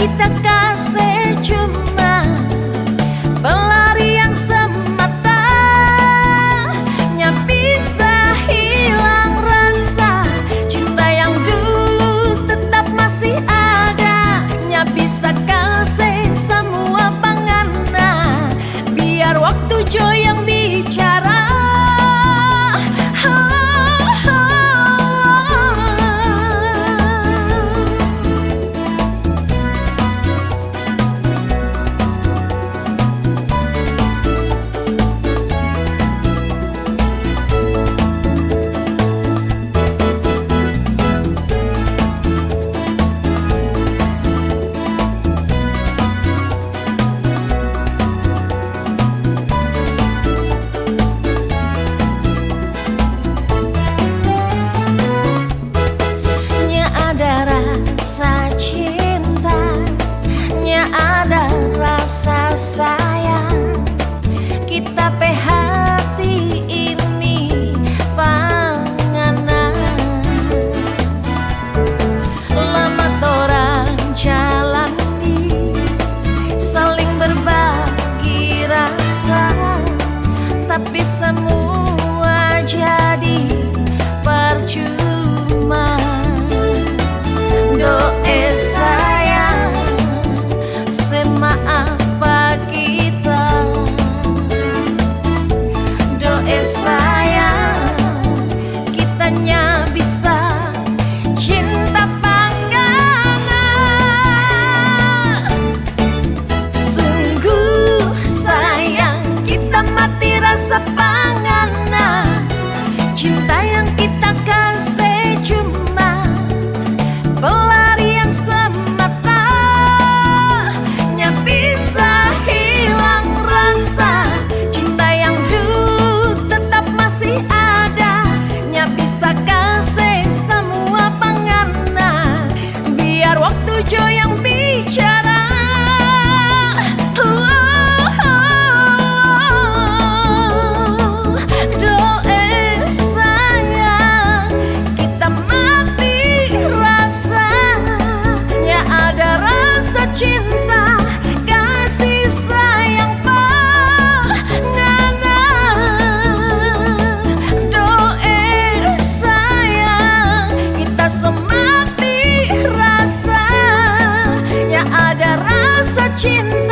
kita kasih cuma pelarian semata, nya bisa hilang rasa cinta yang dulu tetap masih ada, nya bisa kasih semua pangana biar waktu jo yang bicara. Ada rasa sayang kita pe hati ini panganan, lama orang jalani saling berbagi rasa, tapi semua jadi percuma. Doe sayang apa kita, doe sayang kitanya bisa cinta panggana. Sungguh sayang kita mati rasa pangana, cinta yang kita kasih cuma pelarian semata, nya bisa hilang rasa cinta yang dulu tetap masih ada, nya bisa kasih semua pangana biar waktu jo yang bicara. Cinta kasih sayang pangana, doe sayang kita semati rasa, ya ada rasa cinta.